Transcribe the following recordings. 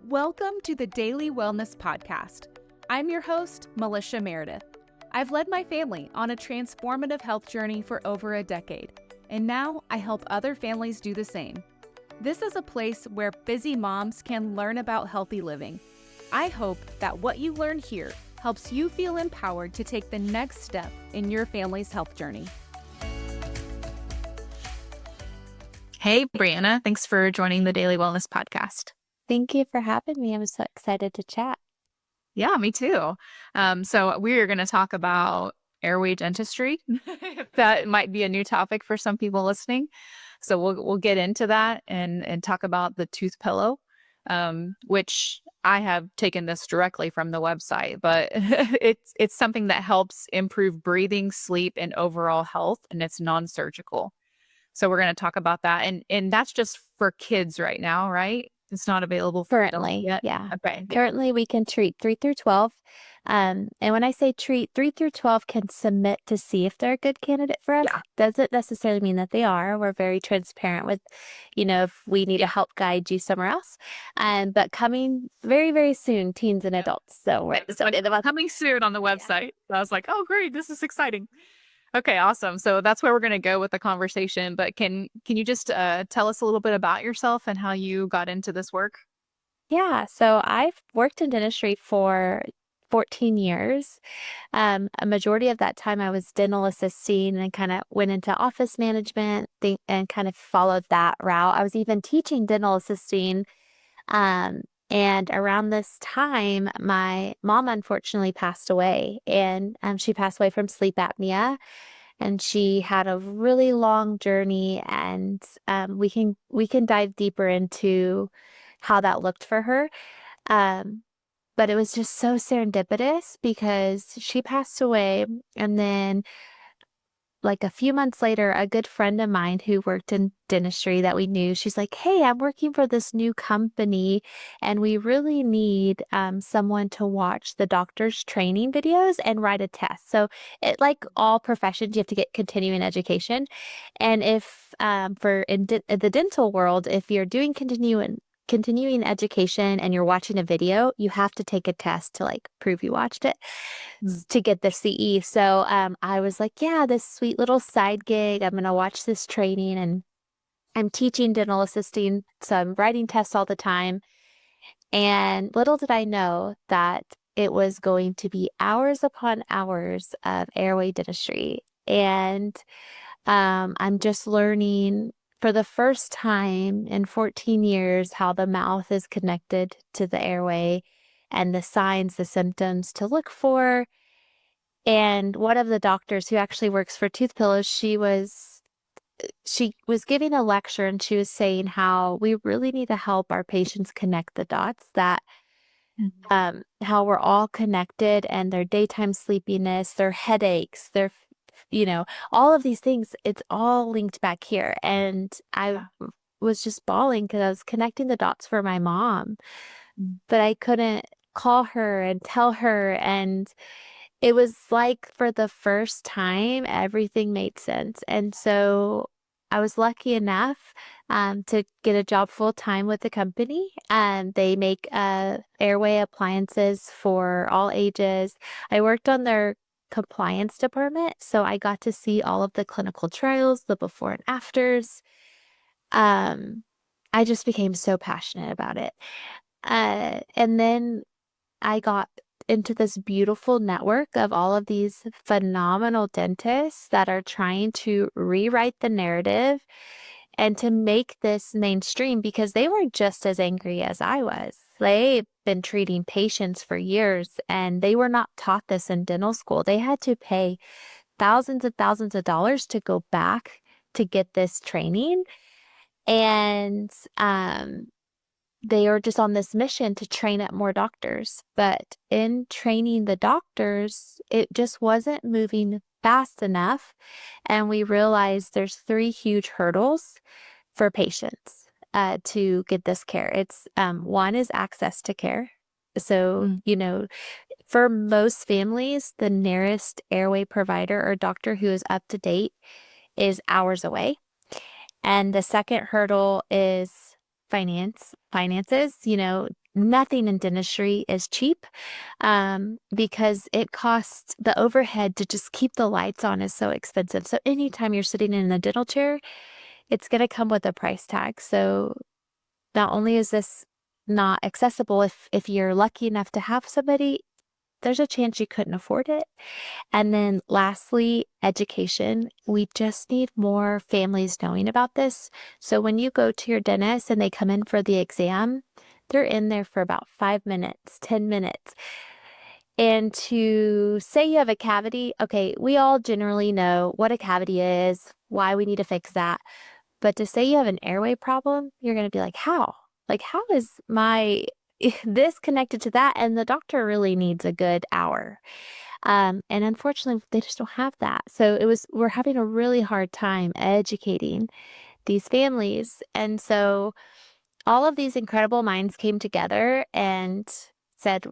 Welcome to the Daily Wellness Podcast. I'm your host, Melissa Meredith. I've led my family on a transformative health journey for over a decade, and now I help other families do the same. This is a place where busy moms can learn about healthy living. I hope that what you learn here helps you feel empowered to take the next step in your family's health journey. Hey, Brianna. Thanks for joining the Daily Wellness Podcast. Thank you for having me. I'm so excited to chat. Yeah, me too. So we're going to talk about airway dentistry. That might be a new topic for some people listening. So we'll get into that and talk about the Toothpillow, which I have taken this directly from the website, but it's something that helps improve breathing, sleep, and overall health, and it's non-surgical. So we're going to talk about that, and that's just for kids right now, right? It's not available for adults Currently, yet. yeah. Okay. Currently, we can treat 3 through 12. And when I say treat, 3 through 12 can submit to see if they're a good candidate for us. Yeah. Doesn't necessarily mean that they are. We're very transparent with, if we need to help guide you somewhere else. But coming very, very soon, teens and adults. So we're excited about Coming soon on the website. So I was like, oh, great. This is exciting. Okay, awesome. So that's where we're going to go with the conversation. But can you just tell us a little bit about yourself and how you got into this work? Yeah, so I've worked in dentistry for 14 years. A majority of that time I was dental assisting and kind of went into office management and kind of followed that route. I was even teaching dental assisting. And around this time, my mom unfortunately passed away, and she passed away from sleep apnea. And she had a really long journey, and we can dive deeper into how that looked for her. But it was just so serendipitous because she passed away, and then like a few months later, a good friend of mine who worked in dentistry that we knew, she's like, "Hey, I'm working for this new company, and we really need someone to watch the doctor's training videos and write a test." So it, like all professions, you have to get continuing education. And if the dental world, if you're doing continuing education and you're watching a video, you have to take a test to like prove you watched it to get the CE. So I was like, yeah, this sweet little side gig. I'm going to watch this training, and I'm teaching dental assisting. So I'm writing tests all the time. And little did I know that it was going to be hours upon hours of airway dentistry. And I'm just learning for the first time in 14 years how the mouth is connected to the airway and the signs, the symptoms to look for. And one of the doctors who actually works for Toothpillow, she was giving a lecture, and she was saying how we really need to help our patients connect the dots, that how we're all connected, and their daytime sleepiness, their headaches, their all of these things, it's all linked back here. And I was just bawling because I was connecting the dots for my mom, but I couldn't call her and tell her. And it was like for the first time, everything made sense. And so I was lucky enough to get a job full time with the company. They make airway appliances for all ages. I worked on their compliance department, so I got to see all of the clinical trials, the before and afters. I just became so passionate about it. And then I got into this beautiful network of all of these phenomenal dentists that are trying to rewrite the narrative and to make this mainstream, because they were just as angry as I was. They've been treating patients for years, and they were not taught this in dental school. They had to pay thousands of dollars to go back to get this training. And they are just on this mission to train up more doctors. But in training the doctors, it just wasn't moving fast enough. And we realized there's 3 huge hurdles for patients to get this care. It's one is access to care. So, for most families, the nearest airway provider or doctor who is up to date is hours away. And the second hurdle is finances. nothing in dentistry is cheap, because it costs the overhead to just keep the lights on is so expensive. So anytime you're sitting in a dental chair, it's going to come with a price tag. So not only is this not accessible, if you're lucky enough to have somebody, there's a chance you couldn't afford it. And then lastly, education. We just need more families knowing about this. So when you go to your dentist and they come in for the exam, they're in there for about 5 minutes, 10 minutes. And to say you have a cavity, okay, we all generally know what a cavity is, why we need to fix that. But to say you have an airway problem, you're going to be like, how? Like, how is my this connected to that? And the doctor really needs a good hour. And unfortunately, they just don't have that. So we're having a really hard time educating these families. And so all of these incredible minds came together and said,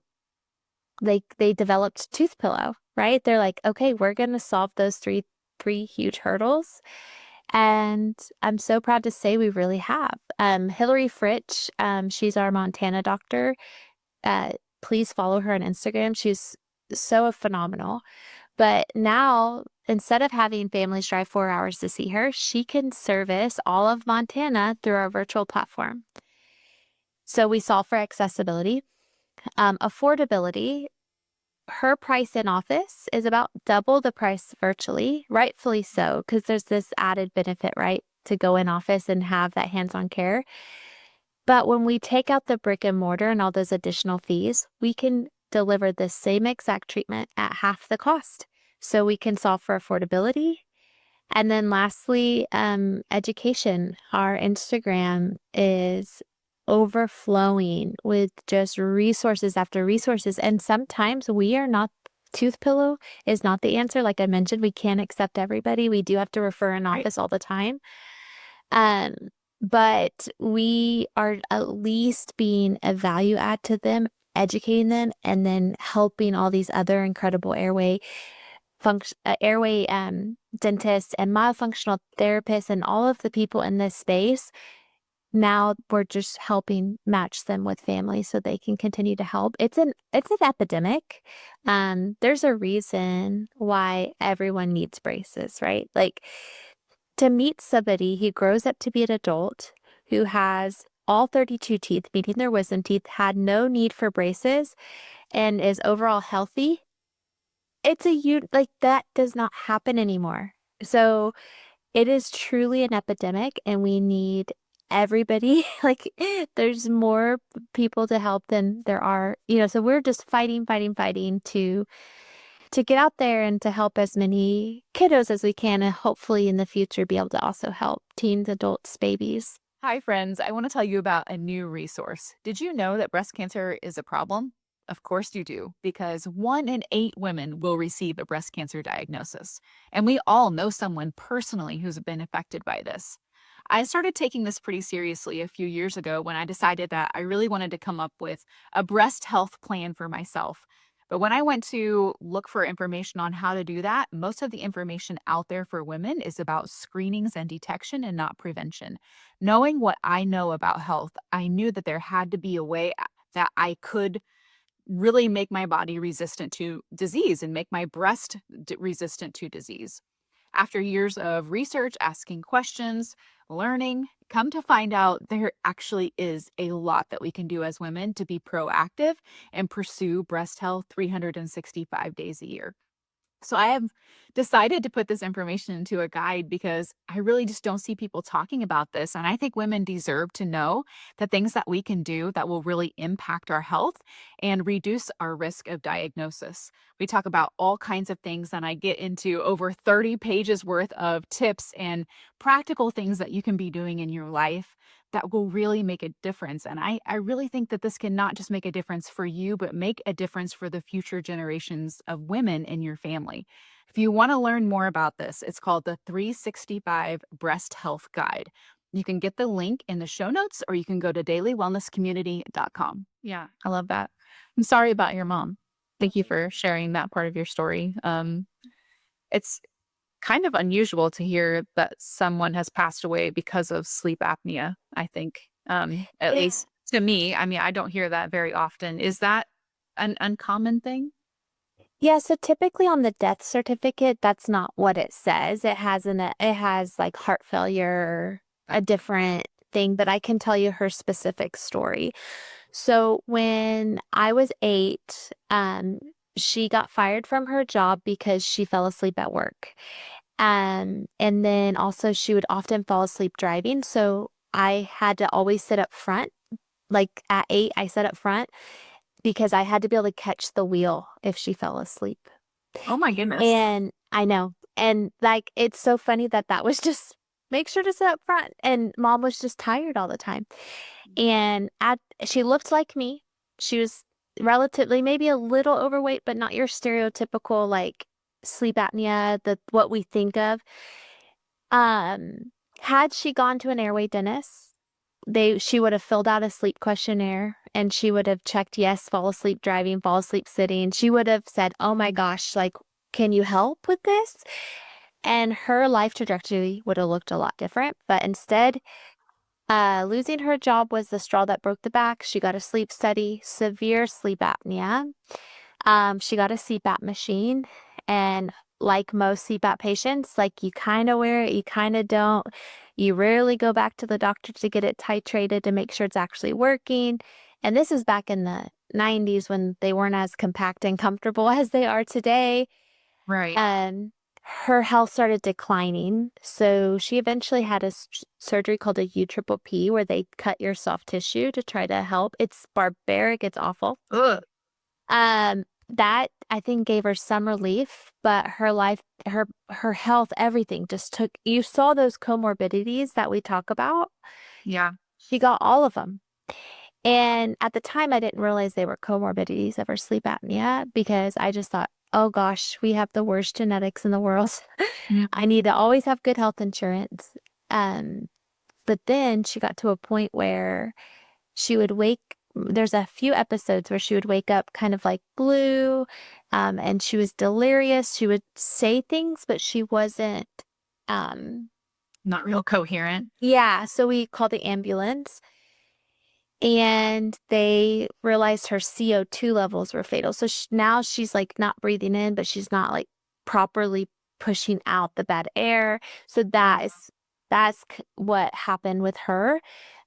they developed Toothpillow, right? They're like, okay, we're going to solve those three huge hurdles. And I'm so proud to say we really have. Hillary Fritch, she's our Montana doctor. Please follow her on Instagram. She's so phenomenal. But now, instead of having families drive 4 hours to see her, she can service all of Montana through our virtual platform. So we solve for accessibility, affordability. Her price in office is about double the price virtually, rightfully so, because there's this added benefit, right, to go in office and have that hands-on care. But when we take out the brick and mortar and all those additional fees, we can deliver the same exact treatment at half the cost. So we can solve for affordability. And then lastly, education. Our Instagram is overflowing with just resources after resources. And sometimes we are not, Toothpillow is not the answer. Like I mentioned, we can't accept everybody. We do have to refer in office all the time. But we are at least being a value add to them, educating them, and then helping all these other incredible airway dentists and myofunctional therapists and all of the people in this space. Now we're just helping match them with families so they can continue to help. It's an epidemic. There's a reason why everyone needs braces, right? Like, to meet somebody who grows up to be an adult who has all 32 teeth, meaning their wisdom teeth, had no need for braces, and is overall healthy, it's like that does not happen anymore. So it is truly an epidemic, and we need everybody. Like, there's more people to help than there are, so we're just fighting to get out there and to help as many kiddos as we can, and hopefully in the future be able to also help teens, adults, babies. Hi, friends. I want to tell you about a new resource. Did you know that breast cancer is a problem? Of course you do, because 1 in 8 women will receive a breast cancer diagnosis. And we all know someone personally who's been affected by this. I started taking this pretty seriously a few years ago when I decided that I really wanted to come up with a breast health plan for myself. But when I went to look for information on how to do that, most of the information out there for women is about screenings and detection and not prevention. Knowing what I know about health, I knew that there had to be a way that I could really make my body resistant to disease and make my breast resistant to disease. After years of research, asking questions, learning, come to find out there actually is a lot that we can do as women to be proactive and pursue breast health 365 days a year. So I have decided to put this information into a guide because I really just don't see people talking about this. And I think women deserve to know the things that we can do that will really impact our health and reduce our risk of diagnosis. We talk about all kinds of things, and I get into over 30 pages worth of tips and practical things that you can be doing in your life that will really make a difference. And I really think that this can not just make a difference for you, but make a difference for the future generations of women in your family. If you want to learn more about this, it's called the 365 Breast Health Guide. You can get the link in the show notes, or you can go to dailywellnesscommunity.com. Yeah, I love that. I'm sorry about your mom. Thank you for sharing that part of your story. It's kind of unusual to hear that someone has passed away because of sleep apnea, I think. At Yeah. least To me, I mean, I don't hear that very often. Is that an uncommon thing? Yeah, so typically on the death certificate, that's not what it says. It has like heart failure, a different thing, but I can tell you her specific story. So when I was 8, she got fired from her job because she fell asleep at work. And then also she would often fall asleep driving. So I had to always sit up front. Like at 8, I sat up front because I had to be able to catch the wheel if she fell asleep. Oh my goodness. And I know. And like, it's so funny that that was just make sure to sit up front. And mom was just tired all the time. And she looked like me. She was relatively, maybe a little overweight, but not your stereotypical like sleep apnea, what we think of. Um, had she gone to an airway dentist, she would have filled out a sleep questionnaire and she would have checked yes, fall asleep driving, fall asleep sitting. She would have said, "Oh my gosh, like, can you help with this?" And her life trajectory would have looked a lot different. But instead, losing her job was the straw that broke the back. She got a sleep study, severe sleep apnea. She got a CPAP machine, and like most CPAP patients, like you kind of wear it, you kind of don't. You rarely go back to the doctor to get it titrated to make sure it's actually working. And this is back in the 90s when they weren't as compact and comfortable as they are today. Right. Um, her health started declining, so she eventually had a surgery called a U-triple-P, where they cut your soft tissue to try to help. It's barbaric, it's awful. Ugh. That I think gave her some relief, but her life, her health, everything just took. You saw those comorbidities that we talk about. Yeah. She got all of them. And at the time, I didn't realize they were comorbidities of her sleep apnea because I just thought, oh gosh, we have the worst genetics in the world. I need to always have good health insurance. Um, but then she got to a point where she would there's a few episodes where she would wake up kind of like blue, and she was delirious. She would say things, but she wasn't, um, Not real coherent. yeah. So we called the ambulance and they realized her CO2 levels were fatal. So now she's like not breathing in, but she's not like properly pushing out the bad air. So that's what happened with her.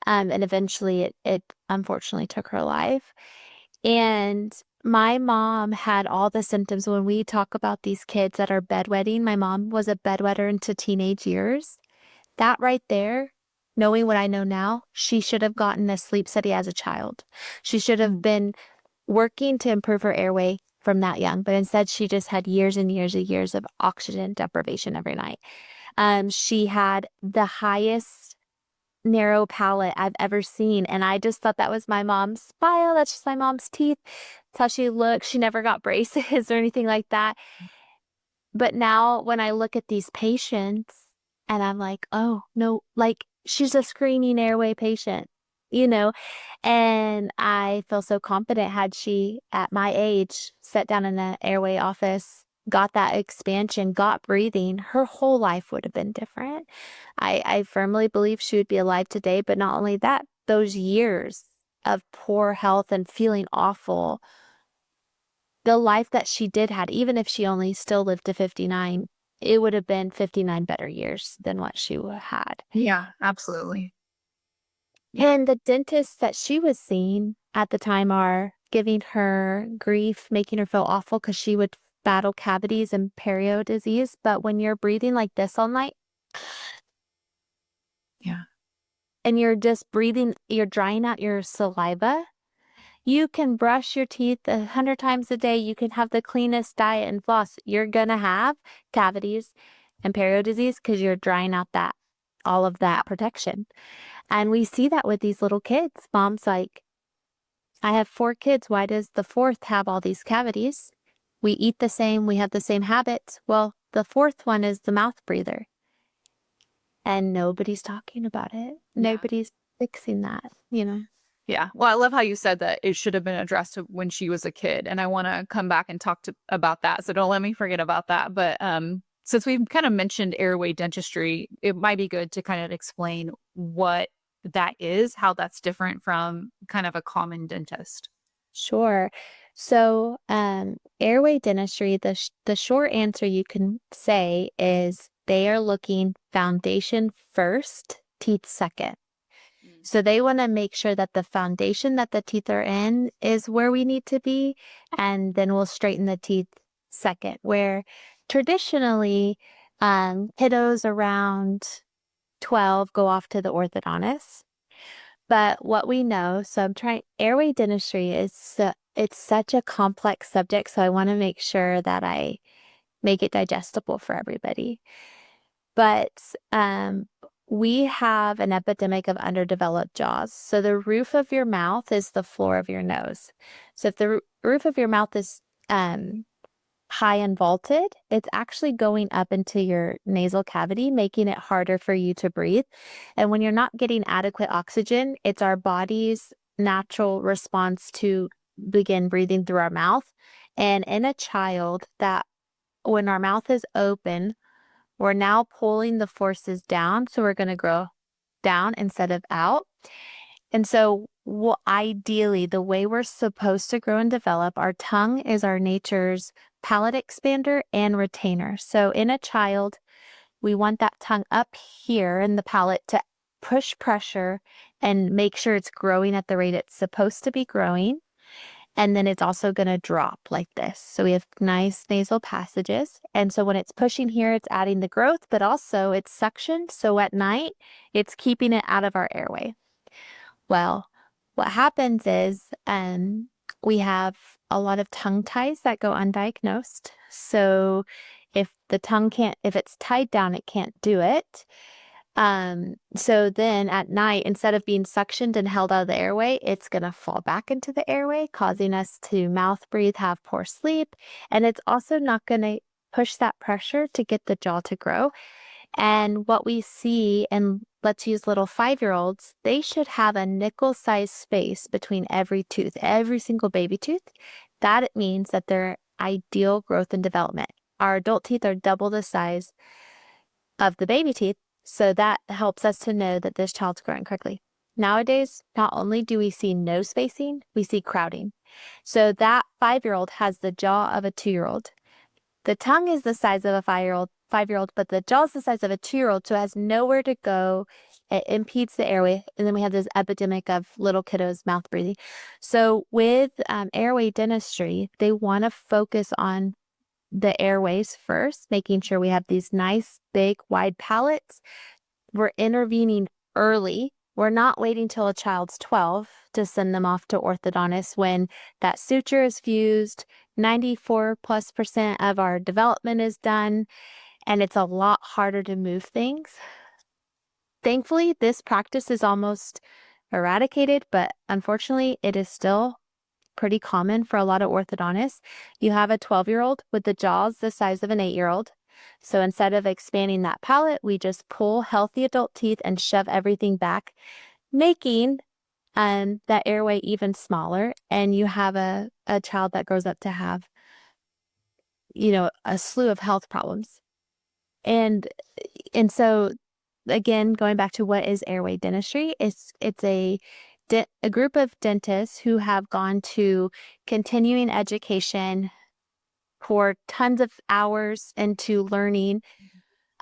And eventually it unfortunately took her life. And my mom had all the symptoms. When we talk about these kids that are bedwetting, my mom was a bedwetter into teenage years. That right there, knowing what I know now, she should have gotten a sleep study as a child. She should have been working to improve her airway from that young, but instead she just had years and years and years of oxygen deprivation every night. She had the highest narrow palate I've ever seen, and I just thought that was my mom's smile. That's just my mom's teeth. That's how she looked. She never got braces or anything like that. But now when I look at these patients and I'm like, oh, no, like she's a screening airway patient, you know, and I feel so confident had she at my age sat down in an airway office, got that expansion, got breathing, her whole life would have been different. I firmly believe she would be alive today, but not only that, those years of poor health and feeling awful, the life that she did had, even if she only still lived to 59, it would have been 59 better years than what she had. Yeah, absolutely. And the dentists that she was seeing at the time are giving her grief, making her feel awful because she would battle cavities and perio disease. But when you're breathing like this all night Yeah. and you're just breathing, you're drying out your saliva. You can brush your teeth 100 times a day. You can have the cleanest diet and floss. You're going to have cavities and perio disease because you're drying out all of that protection. And we see that with these little kids. Mom's like, I have 4 kids. Why does the 4th have all these cavities? We eat the same. We have the same habits. Well, the 4th one is the mouth breather. And nobody's talking about it. Yeah. Nobody's fixing that, you know? Yeah. Well, I love how you said that it should have been addressed when she was a kid. And I want to come back and talk about that. So don't let me forget about that. But since we've kind of mentioned airway dentistry, it might be good to kind of explain what that is, how that's different from kind of a common dentist. Sure. So, airway dentistry, the short answer you can say is they are looking foundation first, teeth second. Mm. So they want to make sure that the foundation that the teeth are in is where we need to be, and then we'll straighten the teeth second. Where traditionally, kiddos around 12 go off to the orthodontist. But what we know, so I'm trying, airway dentistry is, it's such a complex subject. So I want to make sure that I make it digestible for everybody. But we have an epidemic of underdeveloped jaws. So the roof of your mouth is the floor of your nose. So if the roof of your mouth is high and vaulted, it's actually going up into your nasal cavity, making it harder for you to breathe. And when you're not getting adequate oxygen, it's our body's natural response to begin breathing through our mouth. And in a child, that when our mouth is open, we're now pulling the forces down. So we're going to grow down instead of out. And so, ideally, the way we're supposed to grow and develop, our tongue is our nature's palate expander and retainer. So in a child, we want that tongue up here in the palate to push pressure and make sure it's growing at the rate it's supposed to be growing. And then it's also going to drop like this. So we have nice nasal passages. And so when it's pushing here, it's adding the growth, but also it's suction. So at night, it's keeping it out of our airway. Well, what happens is we have a lot of tongue ties that go undiagnosed. So if the tongue can't, if it's tied down, it can't do it. So then at night, instead of being suctioned and held out of the airway, it's going to fall back into the airway, causing us to mouth breathe, have poor sleep. And it's also not going to push that pressure to get the jaw to grow. And what we see, and let's use little 5-year-olds, they should have a nickel-sized space between every tooth, every single baby tooth. That means that they're ideal growth and development. Our adult teeth are double the size of the baby teeth, so that helps us to know that this child's growing correctly. Nowadays, not only do we see no spacing, we see crowding. So that 5-year-old has the jaw of a 2-year-old. The tongue is the size of a 5-year-old, but the jaw is the size of a 2-year-old, so it has nowhere to go. It impedes the airway, and then we have this epidemic of little kiddos mouth breathing. So with airway dentistry, they want to focus on the airways first, making sure we have these nice, big, wide palates. We're intervening early. We're not waiting till a child's 12 to send them off to orthodontists when that suture is fused, 94+% of our development is done, and it's a lot harder to move things. Thankfully, this practice is almost eradicated, but unfortunately, it is still pretty common for a lot of orthodontists. You have a 12-year-old with the jaws the size of an 8-year-old. So instead of expanding that palate, we just pull healthy adult teeth and shove everything back, making that airway even smaller. And you have a child that grows up to have, a slew of health problems. And so again, going back to what is airway dentistry, it's a group of dentists who have gone to continuing education, pour tons of hours into learning,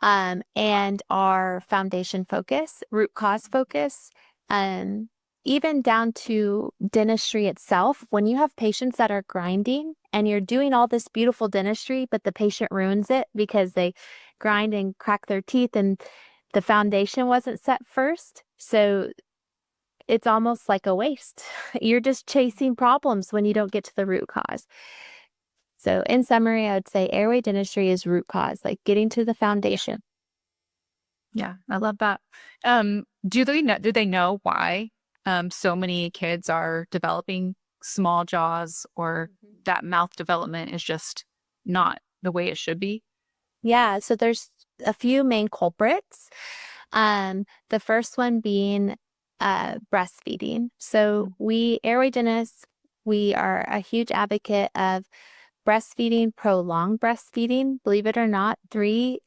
and our foundation focus, root cause focus, even down to dentistry itself. When you have patients that are grinding and you're doing all this beautiful dentistry, but the patient ruins it because they grind and crack their teeth and the foundation wasn't set first. So it's almost like a waste. You're just chasing problems when you don't get to the root cause. So in summary, I would say airway dentistry is root cause, like getting to the foundation. Yeah, I love that. Do they know why so many kids are developing small jaws, or that mouth development is just not the way it should be? Yeah, so there's a few main culprits. The first one being breastfeeding. So we airway dentists, we are a huge advocate of breastfeeding, prolonged breastfeeding. Believe it or not, 3,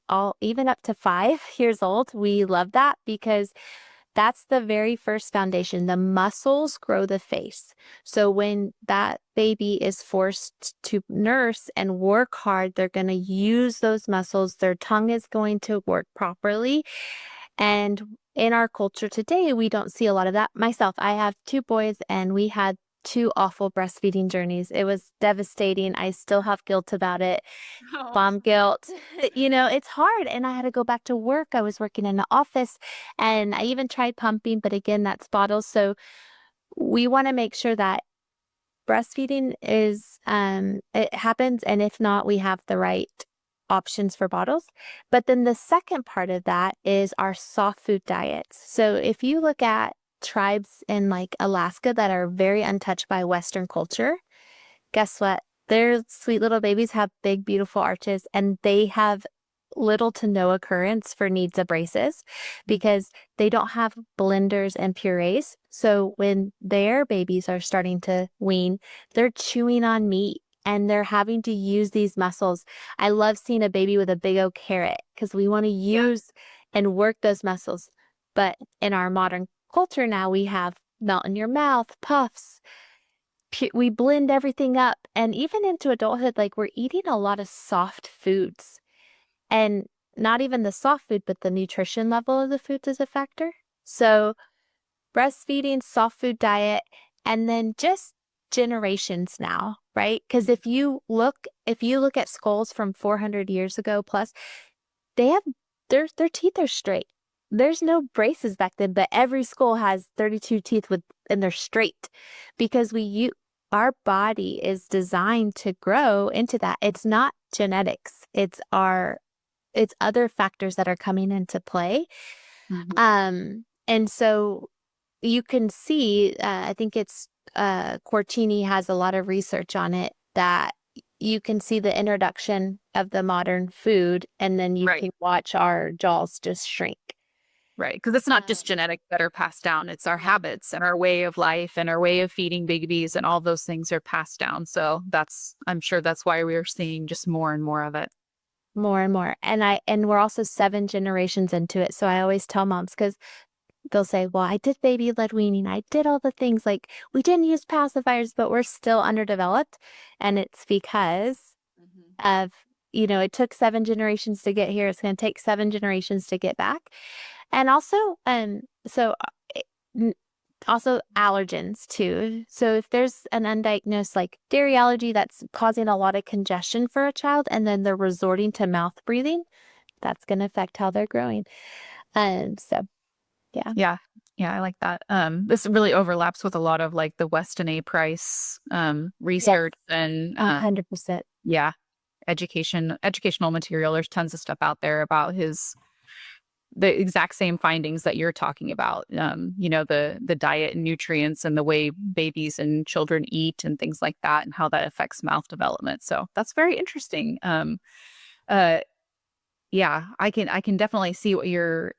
even up to 5 years old. We love that because That's the very first foundation. The muscles grow the face. So when that baby is forced to nurse and work hard, they're going to use those muscles. Their tongue is going to work properly. And in our culture today, we don't see a lot of that. Myself, I have two boys, and we had two awful breastfeeding journeys. It was devastating. I still have guilt about it. Oh. Mom guilt. It's hard. And I had to go back to work. I was working in the office, and I even tried pumping, but again, that's bottles. So we want to make sure that breastfeeding is, it happens. And if not, we have the right options for bottles. But then the second part of that is our soft food diets. So if you look at tribes in like Alaska that are very untouched by Western culture, guess what? Their sweet little babies have big, beautiful arches, and they have little to no occurrence for needs of braces because they don't have blenders and purees. So when their babies are starting to wean, they're chewing on meat and they're having to use these muscles. I love seeing a baby with a big old carrot because we want to use and work those muscles. But in our modern culture now, we have melt in your mouth, puffs. We blend everything up. And even into adulthood, like we're eating a lot of soft foods. And not even the soft food, but the nutrition level of the foods is a factor. So breastfeeding, soft food diet, and then just generations now, right? Because if you look at skulls from 400 years ago plus, they have their teeth are straight. There's no braces back then, but every skull has 32 teeth and they're straight because our body is designed to grow into that. It's not genetics. It's other factors that are coming into play. And so you can see, I think it's Cortini has a lot of research on it that you can see the introduction of the modern food, and then you can watch our jaws just shrink. Right. Because it's not just genetics that are passed down. It's our habits and our way of life and our way of feeding babies, and all those things are passed down. So I'm sure that's why we're seeing just more and more of it. More and more. And we're also 7 generations into it. So I always tell moms, because they'll say, well, I did baby led weaning. I did all the things, like we didn't use pacifiers, but we're still underdeveloped. And it's because of, it took 7 generations to get here. It's going to take 7 generations to get back. And also, also allergens too. So if there's an undiagnosed like dairy allergy that's causing a lot of congestion for a child, and then they're resorting to mouth breathing, that's going to affect how they're growing. So yeah. Yeah, I like that. This really overlaps with a lot of like the Weston A. Price research and 100%. Yeah, educational material. There's tons of stuff out there about the exact same findings that you're talking about. The diet and nutrients and the way babies and children eat and things like that, and how that affects mouth development. So that's very interesting. Yeah, I can definitely see what you're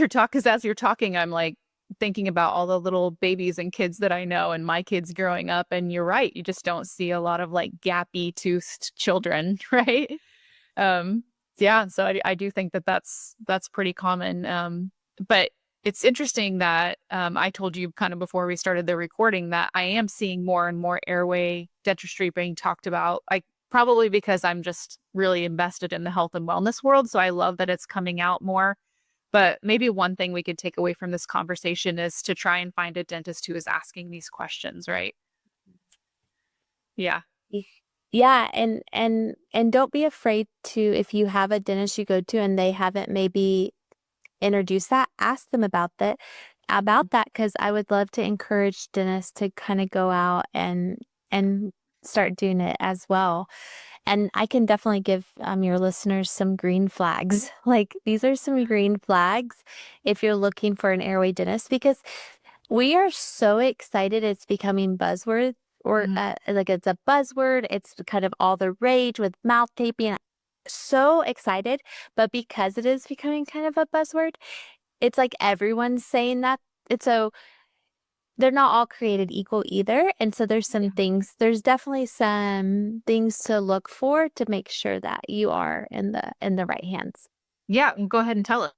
talking, because as you're talking, I'm like thinking about all the little babies and kids that I know and my kids growing up. And you're right, you just don't see a lot of like gappy toothed children, right? Yeah, so I do think that that's pretty common. But it's interesting that I told you kind of before we started the recording that I am seeing more and more airway dentistry being talked about. Probably because I'm just really invested in the health and wellness world. So I love that it's coming out more. But maybe one thing we could take away from this conversation is to try and find a dentist who is asking these questions, right? Yeah. Yeah, and don't be afraid to, if you have a dentist you go to and they haven't maybe introduced that, ask them about that, because I would love to encourage dentists to kind of go out and start doing it as well. And I can definitely give your listeners some green flags. Like, these are some green flags if you're looking for an airway dentist, because we are so excited it's becoming buzzword, or like it's a buzzword. It's kind of all the rage with mouth taping. So excited. But because it is becoming kind of a buzzword, it's like everyone's saying that. It's so they're not all created equal either. And so there's there's definitely some things to look for to make sure that you are in the right hands. Yeah, go ahead and tell it.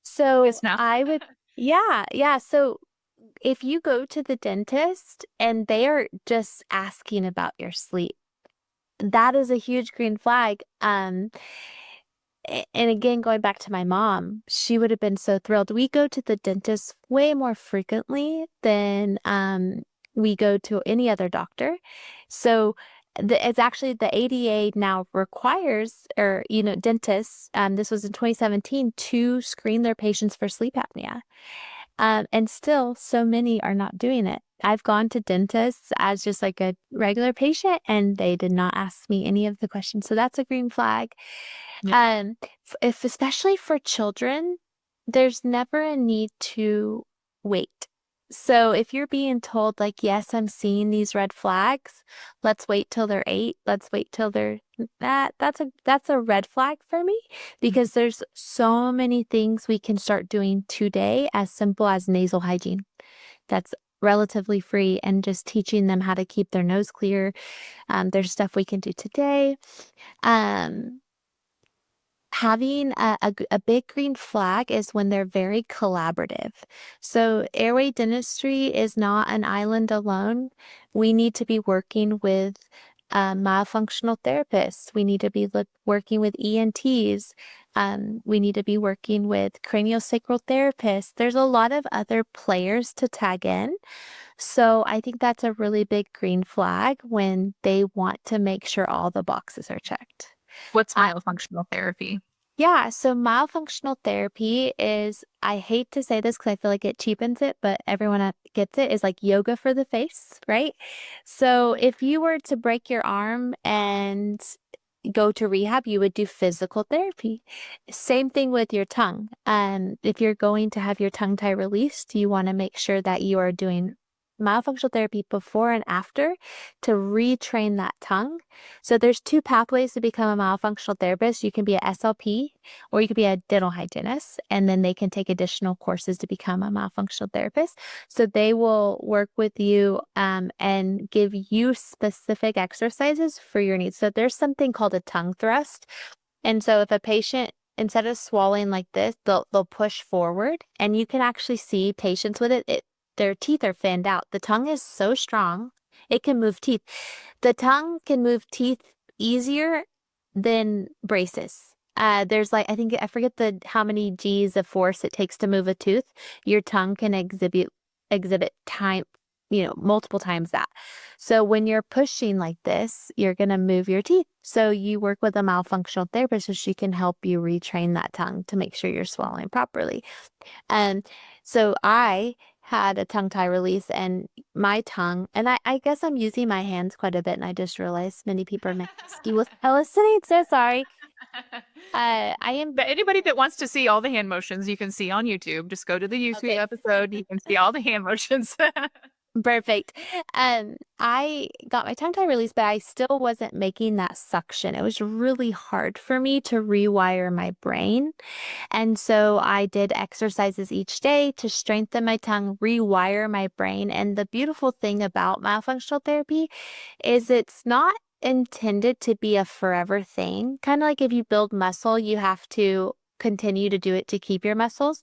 So Yes, now. Yeah, yeah. So if you go to the dentist and they are just asking about your sleep, that is a huge green flag. And again, going back to my mom, she would have been so thrilled. We go to the dentist way more frequently than we go to any other doctor. So it's actually the ADA now requires, or, dentists, this was in 2017, to screen their patients for sleep apnea. And still, so many are not doing it. I've gone to dentists as just like a regular patient, and they did not ask me any of the questions. So that's a green flag. Yeah. If especially for children, there's never a need to wait. So if you're being told like, yes, I'm seeing these red flags, let's wait till they're 8, let's wait till they're that's a red flag for me, because there's so many things we can start doing today, as simple as nasal hygiene. That's relatively free, and just teaching them how to keep their nose clear. There's stuff we can do today. Um, Having a big green flag is when they're very collaborative. So airway dentistry is not an island alone. We need to be working with myofunctional therapists. We need to be working with ENTs. We need to be working with craniosacral therapists. There's a lot of other players to tag in. So I think that's a really big green flag when they want to make sure all the boxes are checked. What's myofunctional therapy? Yeah, so myofunctional therapy is, I hate to say this because I feel like it cheapens it, but everyone gets it, is like yoga for the face, right? So if you were to break your arm and go to rehab, you would do physical therapy. Same thing with your tongue. If you're going to have your tongue tie released, you want to make sure that you are doing myofunctional therapy before and after to retrain that tongue. So there's two pathways to become a myofunctional therapist. You can be a SLP, or you could be a dental hygienist, and then they can take additional courses to become a myofunctional therapist. So they will work with you and give you specific exercises for your needs. So there's something called a tongue thrust. And so if a patient, instead of swallowing like this, they'll push forward, and you can actually see patients with it, their teeth are fanned out. The tongue is so strong, it can move teeth. The tongue can move teeth easier than braces. There's like, I forget how many G's of force it takes to move a tooth. Your tongue can exhibit time, multiple times that. So when you're pushing like this, you're going to move your teeth. So you work with a myofunctional therapist so she can help you retrain that tongue to make sure you're swallowing properly. And so I had a tongue tie release, and my tongue, and I guess I'm using my hands quite a bit, and I just realized many people are asking with listening. So sorry. I am But anybody that wants to see all the hand motions, you can see on YouTube. Just go to the YouTube okay. episode. You can see all the hand motions. Perfect. I got my tongue tie released, but I still wasn't making that suction. It was really hard for me to rewire my brain. And so I did exercises each day to strengthen my tongue, rewire my brain. And the beautiful thing about myofunctional therapy is it's not intended to be a forever thing. Kind of like if you build muscle, you have to continue to do it to keep your muscles.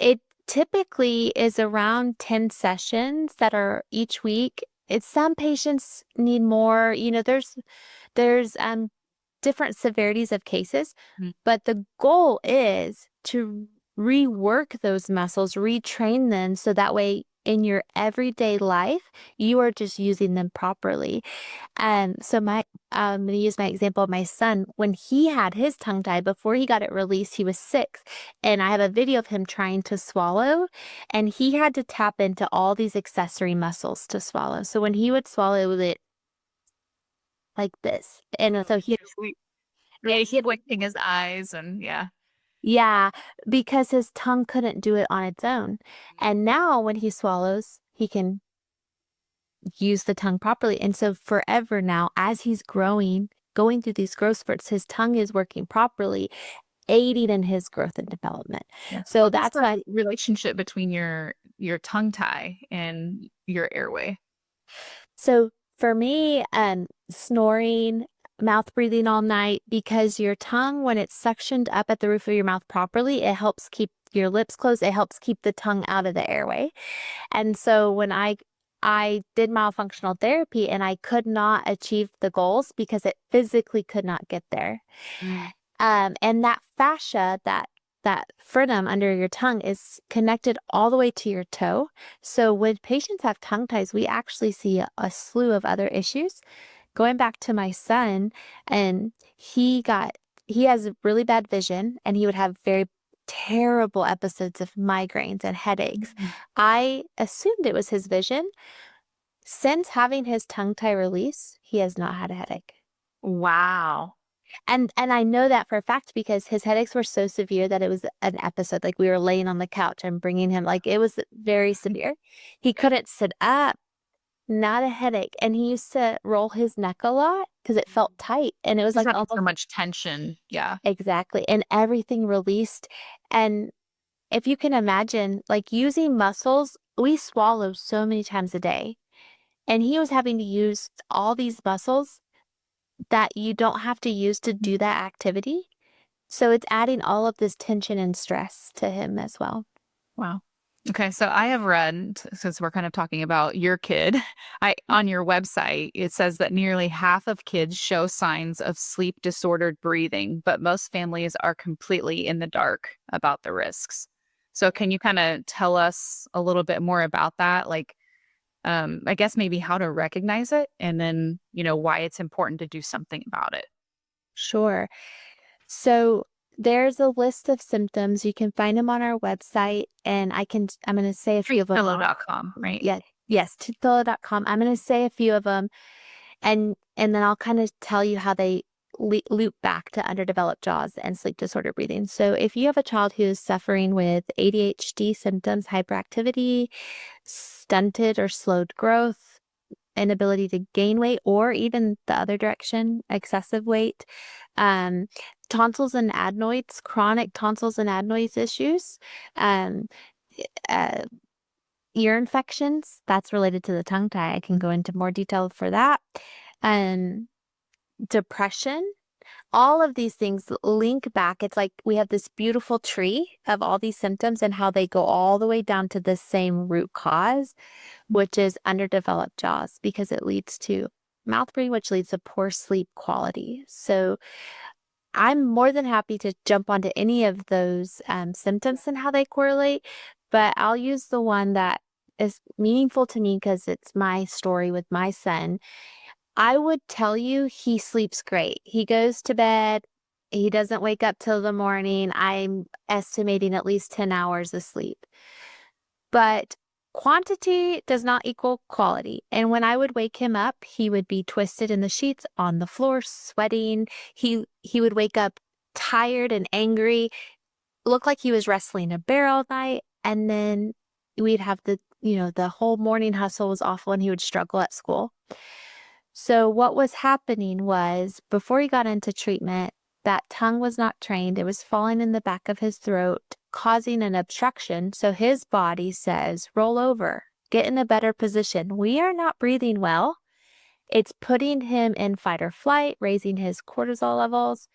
It typically is around 10 sessions that are each week. It's some patients need more, there's different severities of cases, Mm. but the goal is to rework those muscles, retrain them so that way in your everyday life, you are just using them properly. So I'm going to use my example of my son. When he had his tongue tied, before he got it released, he was 6. And I have a video of him trying to swallow, and he had to tap into all these accessory muscles to swallow. So when he would swallow it like this, and so Really blinking his eyes and yeah. yeah, because his tongue couldn't do it on its own. And now when he swallows, he can use the tongue properly. And so forever now, as he's growing, going through these growth spurts, his tongue is working properly, aiding in his growth and development. Yeah. So What's that's why. the relationship between your tongue tie and your airway? So for me, snoring, mouth breathing all night, because your tongue, when it's suctioned up at the roof of your mouth properly, it helps keep your lips closed. It helps keep the tongue out of the airway. And so when I did myofunctional therapy and I could not achieve the goals because it physically could not get there. Mm. And that fascia, that frenum under your tongue is connected all the way to your toe. So when patients have tongue ties, we actually see a slew of other issues. Going back to my son, and he has really bad vision, and he would have very terrible episodes of migraines and headaches. Mm. I assumed it was his vision. Since having his tongue tie release, he has not had a headache. Wow. And I know that for a fact because his headaches were so severe that it was an episode. Like we were laying on the couch and bringing him, like it was very severe. He couldn't sit up, not a headache. And he used to roll his neck a lot because it felt tight. And it was He's like having so almost much tension. Yeah. exactly. And everything released. And if you can imagine, like using muscles, we swallow so many times a day. And he was having to use all these muscles that you don't have to use to do that activity. So it's adding all of this tension and stress to him as well. Wow. Okay, so I have read, since we're kind of talking about your kid, on your website, it says that nearly half of kids show signs of sleep disordered breathing, but most families are completely in the dark about the risks. So can you kind of tell us a little bit more about that? Like, I guess maybe how to recognize it and then, why it's important to do something about it. Sure. So there's a list of symptoms. You can find them on our website, and I'm going to say a few of them. Toothpillow.com, right? Yeah. Yes, toothpillow.com. I'm going to say a few of them, and then I'll kind of tell you how they loop back to underdeveloped jaws and sleep disorder breathing. So if you have a child who is suffering with ADHD symptoms, hyperactivity, stunted or slowed growth, inability to gain weight, or even the other direction, excessive weight, tonsils and adenoids, chronic tonsils and adenoids issues, um, uh, ear infections, that's related to the tongue tie. I can go into more detail for that. Depression, all of these things link back. It's like we have this beautiful tree of all these symptoms and how they go all the way down to the same root cause, which is underdeveloped jaws, because it leads to mouth breathing, which leads to poor sleep quality. So I'm more than happy to jump onto any of those symptoms and how they correlate, but I'll use the one that is meaningful to me because it's my story with my son. I would tell you he sleeps great. He goes to bed. He doesn't wake up till the morning. I'm estimating at least 10 hours of sleep. But quantity does not equal quality. And when I would wake him up, he would be twisted in the sheets on the floor, sweating. He would wake up tired and angry, look like he was wrestling a bear all night. And then we'd have the whole morning hustle was awful and he would struggle at school. So what was happening was before he got into treatment, that tongue was not trained. It was falling in the back of his throat, causing an obstruction. So his body says, roll over, get in a better position. We are not breathing well. It's putting him in fight or flight, raising his cortisol levels,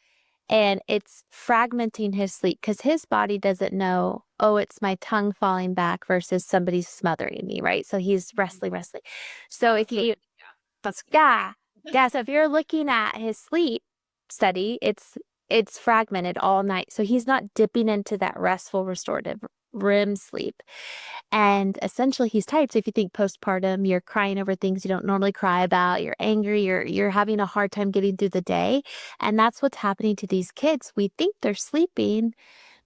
and it's fragmenting his sleep because his body doesn't know, oh, it's my tongue falling back versus somebody smothering me, right? So he's wrestling. So if you That's yeah. Yeah. So if you're looking at his sleep study, it's fragmented all night. So he's not dipping into that restful, restorative REM sleep. And essentially he's tired. So if you think postpartum, you're crying over things you don't normally cry about, you're angry, you're having a hard time getting through the day. And that's what's happening to these kids. We think they're sleeping,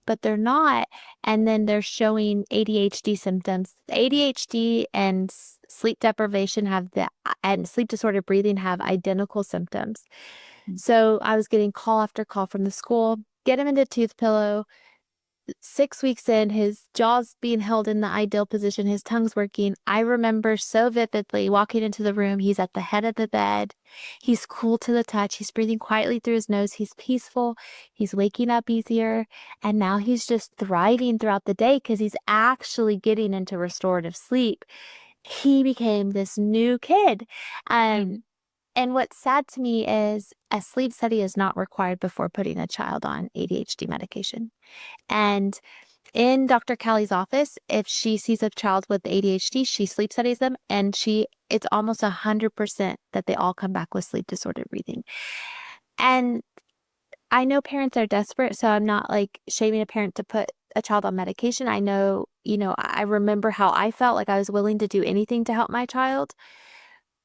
but they're not. And then they're showing ADHD symptoms. ADHD and sleep deprivation and sleep disordered breathing have identical symptoms. So I was getting call after call from the school, get him into Toothpillow. 6 weeks in, his jaw's being held in the ideal position, his tongue's working. I remember so vividly walking into the room. He's at the head of the bed. He's cool to the touch. He's breathing quietly through his nose. He's peaceful. He's waking up easier. And now he's just thriving throughout the day because he's actually getting into restorative sleep. He became this new kid. And what's sad to me is a sleep study is not required before putting a child on ADHD medication. And in Dr. Callie's office, if she sees a child with ADHD, she sleep studies them, and it's almost 100% that they all come back with sleep disordered breathing. And I know parents are desperate, so I'm not like shaming a parent to put a child on medication. I know, I remember how I felt like I was willing to do anything to help my child.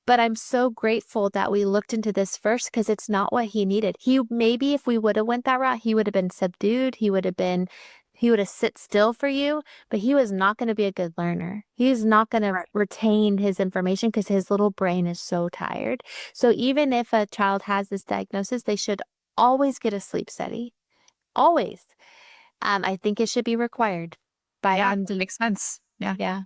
But I'm so grateful that we looked into this first, because it's not what he needed. Maybe if we would have went that route, he would have been subdued. He would have sit still for you, but he was not going to be a good learner. He's not going to retain his information because his little brain is so tired. So even if a child has this diagnosis, they should always get a sleep study. Always. I think it should be required by Yeah, it makes sense. Yeah. Yeah.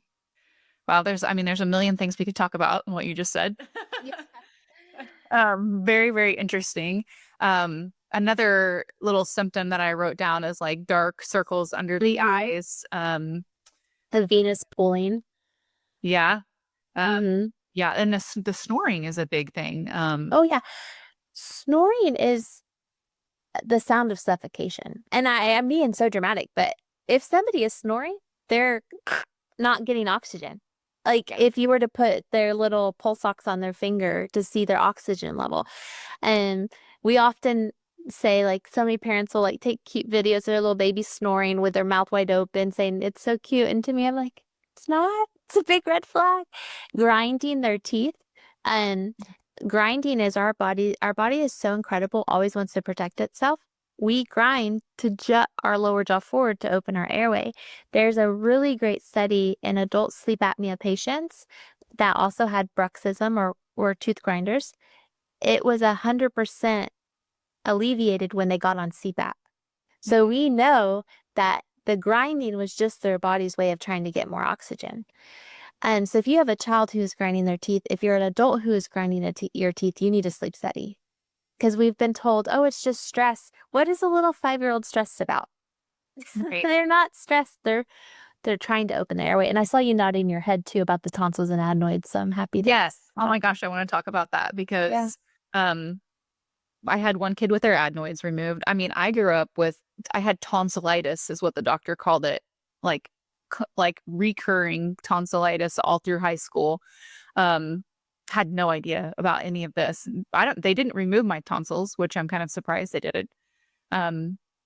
Wow, there's a million things we could talk about in what you just said. Yeah. Very, very interesting. Another little symptom that I wrote down is like dark circles under the eyes. The venous pooling. Yeah. Mm-hmm. Yeah, and the snoring is a big thing. Oh yeah. Snoring is the sound of suffocation. And I'm being so dramatic, but if somebody is snoring, they're not getting oxygen. Like if you were to put their little pulse ox on their finger to see their oxygen level. And we often say, like, so many parents will like take cute videos of their little baby snoring with their mouth wide open, saying it's so cute. And to me, I'm like, it's not. It's a big red flag. Grinding their teeth. And grinding is our body is so incredible, always wants to protect itself. We grind to jut our lower jaw forward to open our airway. There's a really great study in adult sleep apnea patients that also had bruxism or tooth grinders. It was 100% alleviated when they got on CPAP. So we know that the grinding was just their body's way of trying to get more oxygen. And so if you have a child who's grinding their teeth, if you're an adult who is grinding your teeth, you need a sleep study. Because we've been told, oh, it's just stress. What is a little 5-year-old stressed about? Right. They're not stressed. They're trying to open the airway. And I saw you nodding your head too about the tonsils and adenoids. So I'm happy to. Yes. Oh my gosh, I want to talk about that because I had one kid with their adenoids removed. I mean, I grew up I had tonsillitis is what the doctor called it, like recurring tonsillitis all through high school. Had no idea about any of this. They didn't remove my tonsils, which I'm kind of surprised they did it.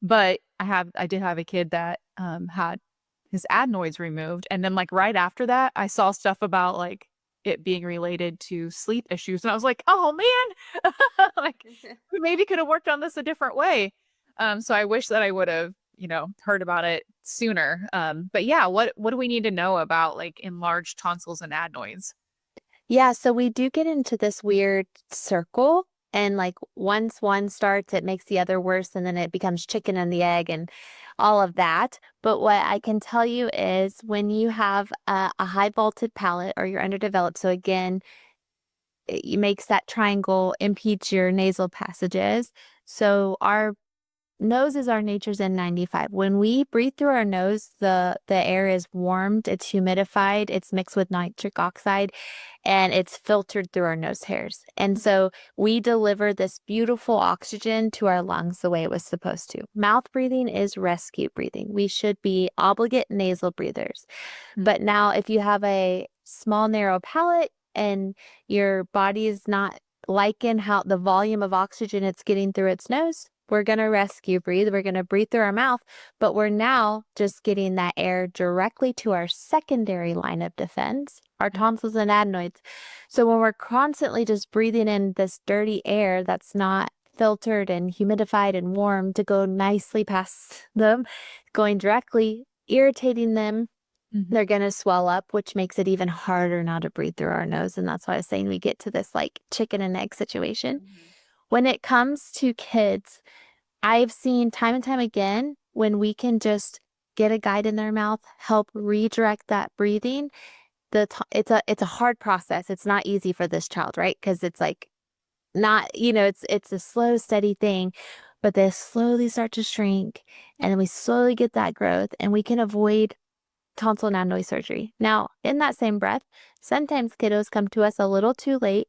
But I did have a kid that had his adenoids removed. And then like right after that, I saw stuff about like it being related to sleep issues. And I was like, oh man, like we maybe could have worked on this a different way. So I wish that I would have, heard about it sooner. But yeah, what do we need to know about like enlarged tonsils and adenoids? Yeah, so we do get into this weird circle, and like once one starts, it makes the other worse, and then it becomes chicken and the egg and all of that. But what I can tell you is when you have a high vaulted palate or you're underdeveloped, so again, it makes that triangle impedes your nasal passages. So our nose is our nature's N95. When we breathe through our nose, the air is warmed, it's humidified, it's mixed with nitric oxide, and it's filtered through our nose hairs. And so we deliver this beautiful oxygen to our lungs the way it was supposed to. Mouth breathing is rescue breathing. We should be obligate nasal breathers. But now if you have a small, narrow palate and your body is not liking how the volume of oxygen it's getting through its nose, we're going to rescue breathe. We're going to breathe through our mouth, but we're now just getting that air directly to our secondary line of defense, our tonsils and adenoids. So when we're constantly just breathing in this dirty air that's not filtered and humidified and warm to go nicely past them, going directly, irritating them, they're going to swell up, which makes it even harder now to breathe through our nose. And that's why I was saying we get to this like chicken and egg situation. When it comes to kids, I've seen time and time again when we can just get a guide in their mouth, help redirect that breathing. It's a hard process. It's not easy for this child, right? Because it's like not, it's a slow, steady thing, but they slowly start to shrink, and then we slowly get that growth, and we can avoid tonsil and adenoid surgery. Now, in that same breath, sometimes kiddos come to us a little too late,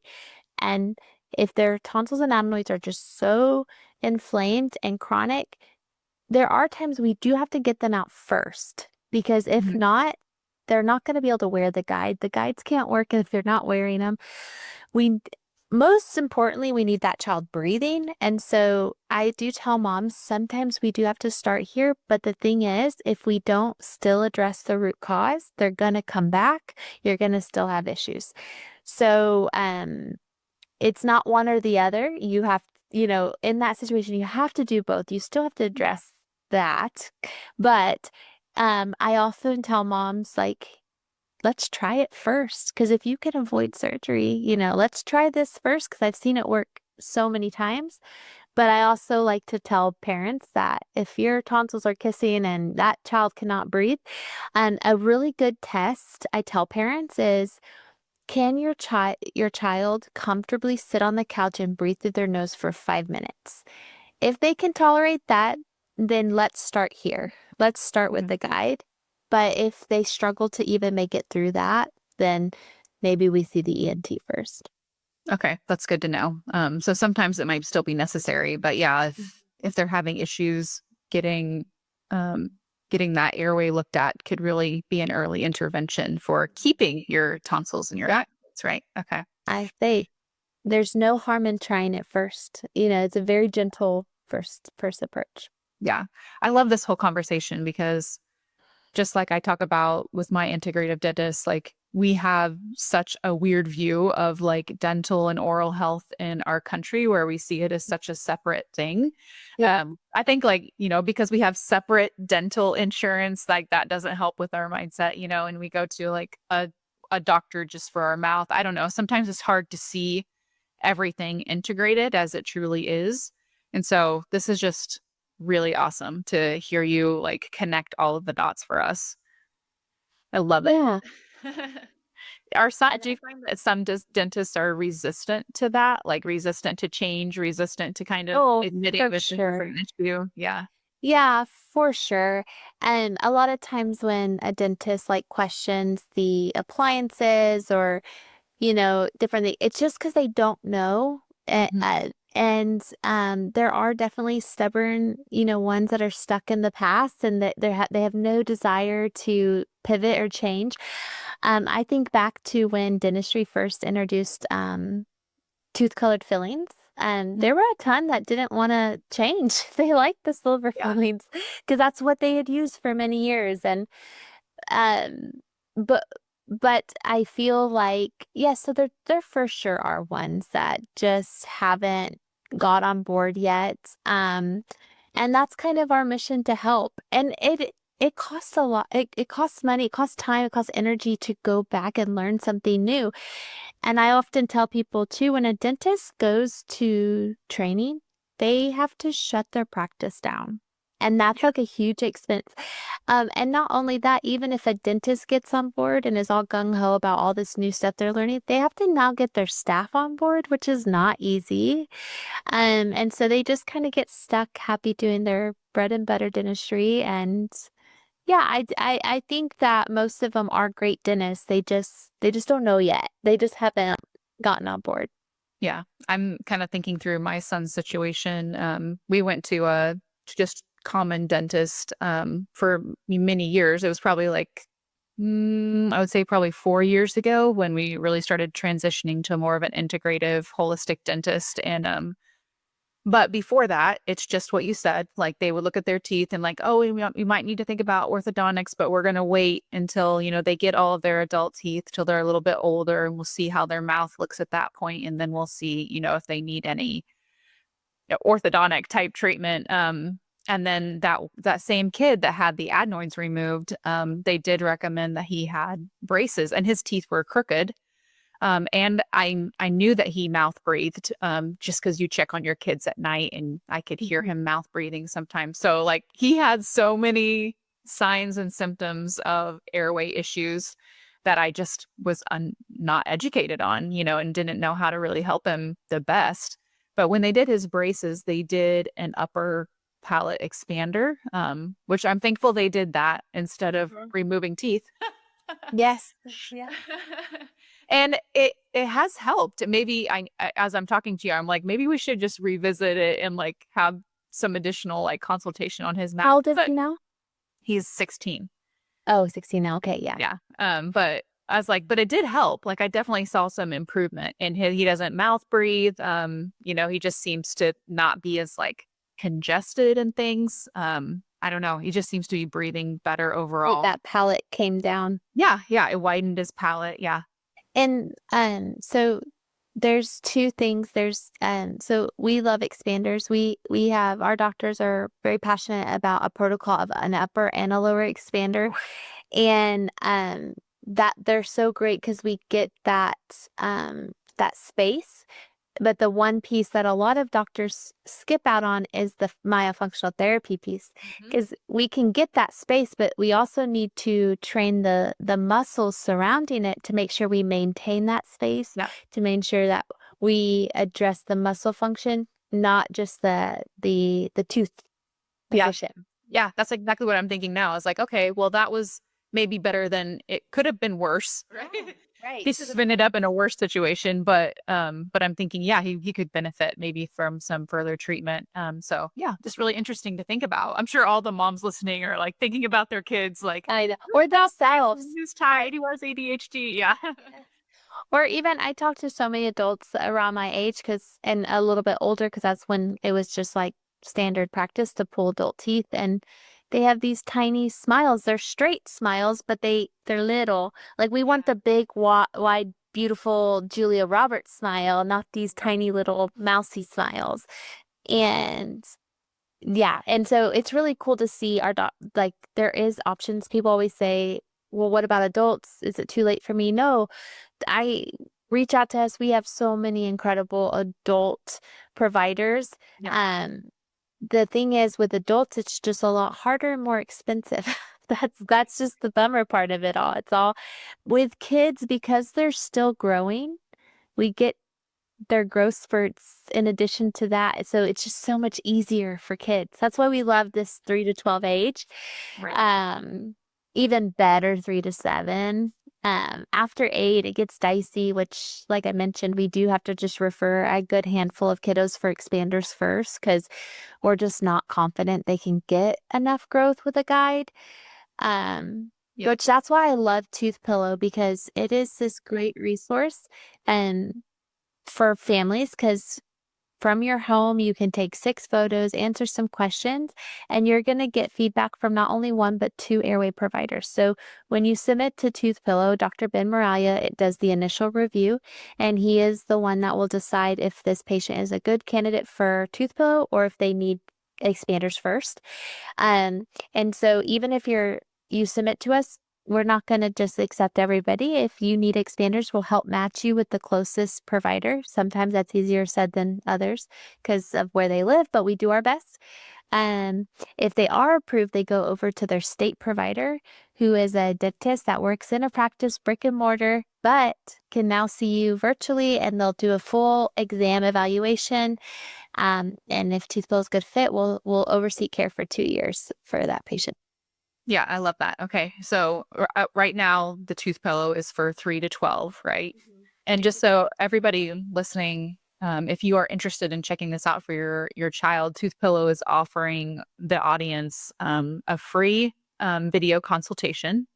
and if their tonsils and adenoids are just so inflamed and chronic, there are times we do have to get them out first, because if Mhm. not, they're not going to be able to wear the guide. The guides can't work if they're not wearing them. We Most importantly, we need that child breathing. And so I do tell moms sometimes we do have to start here. But the thing is, if we don't still address the root cause, they're going to come back. You're going to still have issues. So, it's not one or the other. You have, in that situation, you have to do both. You still have to address that. But I often tell moms, like, let's try it first. Because if you can avoid surgery, let's try this first, because I've seen it work so many times. But I also like to tell parents that if your tonsils are kissing and that child cannot breathe, and a really good test I tell parents is, can your child comfortably sit on the couch and breathe through their nose for 5 minutes? If they can tolerate that, then let's start here. Let's start with Mhm. the guide. But if they struggle to even make it through that, then maybe we see the ENT first. Okay, that's good to know. So sometimes it might still be necessary, but yeah, if they're having issues getting um, getting that airway looked at, could really be an early intervention for keeping your tonsils in your adenoids, right? Okay, I say there's no harm in trying it first. It's a very gentle first approach. yeah, I love this whole conversation because just like I talk about with my integrative dentist, like we have such a weird view of like dental and oral health in our country where we see it as such a separate thing. I think like, because we have separate dental insurance, like that doesn't help with our mindset, and we go to like a doctor just for our mouth. I don't know. Sometimes it's hard to see everything integrated as it truly is. And so this is just really awesome to hear you like connect all of the dots for us. I love it. Yeah. Are some do you find that some dentists are resistant to that? Like resistant to change, resistant to kind of Oh, admitting for this is sure. an issue? Yeah. Yeah, for sure. And a lot of times when a dentist like questions the appliances or, different it's just because they don't know. Mhm. And there are definitely stubborn, ones that are stuck in the past, and that they have no desire to pivot or change. I think back to when dentistry first introduced tooth-colored fillings, and Mhm. there were a ton that didn't wanna change. They liked the silver Yeah. fillings because that's what they had used for many years, and, um, but I feel like, yes, so there for sure are ones that just haven't got on board yet, and that's kind of our mission to help, and it costs a lot. It costs money, it costs time, it costs energy to go back and learn something new. And I often tell people too, when a dentist goes to training, they have to shut their practice down. And that's Yeah. like a huge expense. And not only that, even if a dentist gets on board and is all gung ho about all this new stuff they're learning, they have to now get their staff on board, which is not easy. And so they just kind of get stuck happy doing their bread and butter dentistry. And yeah, I think that most of them are great dentists. They just don't know yet. They just haven't gotten on board. Yeah. I'm kind of thinking through my son's situation. We went to a just common dentist for many years. It was probably like I would say probably 4 years ago when we really started transitioning to more of an integrative, holistic dentist. And but before that, it's just what you said. Like they would look at their teeth and like, oh, we might need to think about orthodontics, but we're going to wait until, they get all of their adult teeth till they're a little bit older and we'll see how their mouth looks at that point. And then we'll see, if they need any orthodontic type treatment. And then that same kid that had the adenoids removed, they did recommend that he had braces and his teeth were crooked. And I knew that he mouth breathed, just because you check on your kids at night and I could hear Mhm. him mouth breathing sometimes. So like he had so many signs and symptoms of airway issues that I just was not educated on, and didn't know how to really help him the best. But when they did his braces, they did an upper palate expander, which I'm thankful they did that instead of removing teeth. Yes. Yeah. And it has helped. Maybe as I'm talking to you, I'm like, maybe we should just revisit it and like have some additional like consultation on his mouth. How old is But he now? he's 16. Oh, 16 now. Okay, yeah. Yeah. But I was like, but it did help. Like I definitely saw some improvement in his, he doesn't mouth breathe. He just seems to not be as like congested and things. I don't know. He just seems to be breathing better overall. That palate came down. Yeah, yeah. It widened his palate. Yeah. And so there's two things. So we love expanders. We have our doctors are very passionate about a protocol of an upper and a lower expander. And that they're so great because we get that space. But the one piece that a lot of doctors skip out on is the myofunctional therapy piece, because we can get that space, but we also need to train the muscles surrounding it to make sure we maintain that space, Yeah. to make sure that we address the muscle function, not just the tooth position. Yeah, that's exactly what I'm thinking now. I was like, okay, well, that was maybe better than it could have been worse. Right. Right. This has ended up in a worse situation, but I'm thinking, yeah, he could benefit maybe from some further treatment. So yeah, just really interesting to think about. I'm sure all the moms listening are like thinking about their kids, like, I know. Or themselves. who's tired, who has ADHD. Yeah. Or even I talked to so many adults around my age and a little bit older, because that's when it was just like standard practice to pull adult teeth, and they have these tiny smiles. They're straight smiles, but they're little. Like we want the big, wide, beautiful Julia Roberts smile, not these tiny little mousy smiles. And yeah, and so it's really cool to see like there is options. People always say, well, what about adults? Is it too late for me? No, I reach out to us. We have so many incredible adult providers. Yeah. The thing is with adults, it's just a lot harder and more expensive. That's just the bummer part of it all. It's all with kids, because they're still growing. We get their growth spurts in addition to that. So it's just so much easier for kids. That's why we love this 3 to 12 age. Right. Even better 3 to 7. After 8, it gets dicey, which, like I mentioned, we do have to just refer a good handful of kiddos for expanders first, because we're just not confident they can get enough growth with a guide. Yep. Which that's why I love Toothpillow, because it is this great resource and for families, because from your home, you can take 6 photos, answer some questions, and you're going to get feedback from not only one, but 2 airway providers. So when you submit to Toothpillow, Dr. Ben Moralia, it does the initial review, and he is the one that will decide if this patient is a good candidate for Toothpillow or if they need expanders first. And so even if you submit to us, we're not going to just accept everybody. If you need expanders, we'll help match you with the closest provider. Sometimes that's easier said than others because of where they live, but we do our best. If they are approved, they go over to their state provider, who is a dentist that works in a practice brick and mortar, but can now see you virtually, and they'll do a full exam evaluation. And if Toothpillow is a good fit, we'll oversee care for 2 years for that patient. Yeah, I love that. Okay. So right now the Toothpillow is for 3 to 12, right? And just so everybody listening, if you are interested in checking this out for your child, Toothpillow is offering the audience a free video consultation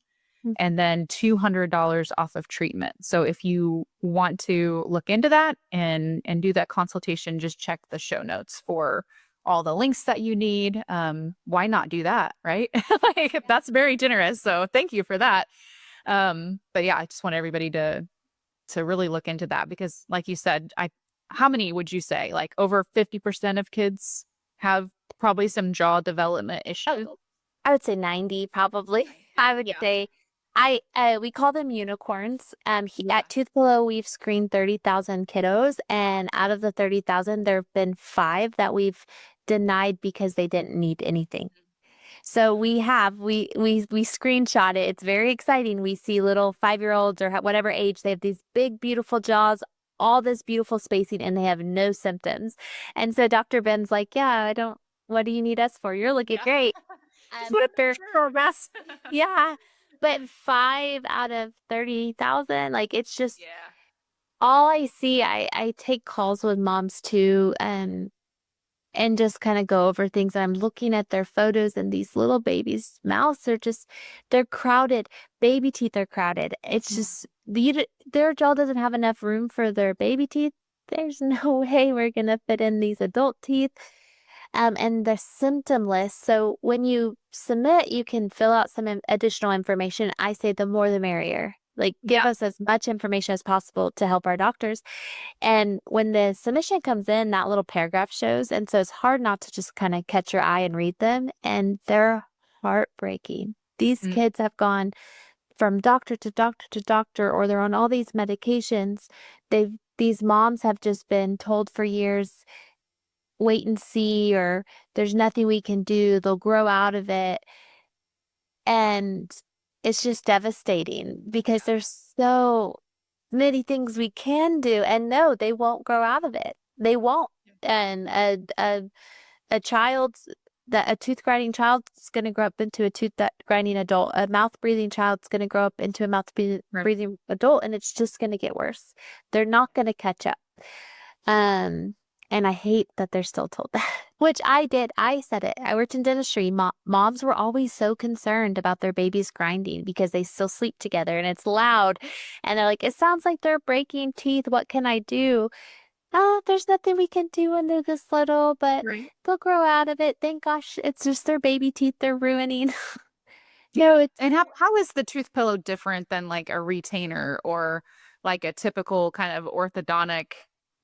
and then $200 off of treatment. So if you want to look into that and do that consultation, just check the show notes for all the links that you need. Why not do that, right? Like that's very generous. So thank you for that. But yeah, I just want everybody to really look into that because like you said, how many would you say? Like over 50% of kids have probably some jaw development issues? I would say 90 probably. I would say we call them unicorns. At Toothpillow, we've screened 30,000 kiddos, and out of the 30,000, there have been 5 that we've denied because they didn't need anything. So we screenshot it. It's very exciting. We see little 5-year-olds or whatever age, they have these big, beautiful jaws, all this beautiful spacing, and they have no symptoms. And so Dr. Ben's like, yeah, what do you need us for? You're looking great. But yeah, but 5 out of 30,000, like it's just all I see. I take calls with moms too, and just kind of go over things. And I'm looking at their photos, and these little babies' mouths are just, they're crowded. Baby teeth are crowded. It's just, their jaw doesn't have enough room for their baby teeth. There's no way we're going to fit in these adult teeth. And the symptom list. So when you submit, you can fill out some additional information. I say the more the merrier. Like, give us as much information as possible to help our doctors. And when the submission comes in, that little paragraph shows. And so it's hard not to just kind of catch your eye and read them. And they're heartbreaking. These kids have gone from doctor to doctor to doctor, or they're on all these medications. These moms have just been told for years, wait and see, or there's nothing we can do. They'll grow out of it. And it's just devastating because there's so many things we can do. And no, they won't grow out of it. They won't. And a child, a tooth grinding child is going to grow up into a tooth grinding adult. A mouth breathing child is going to grow up into a mouth breathing adult, and it's just going to get worse. They're not going to catch up. And I hate that they're still told that, which I did. I said it. I worked in dentistry. Moms were always so concerned about their babies grinding because they still sleep together and it's loud. And they're like, it sounds like they're breaking teeth. What can I do? Oh, there's nothing we can do when they're this little, but they'll grow out of it. Thank gosh, it's just their baby teeth they're ruining. No, it's And how is the tooth pillow different than like a retainer or like a typical kind of orthodontic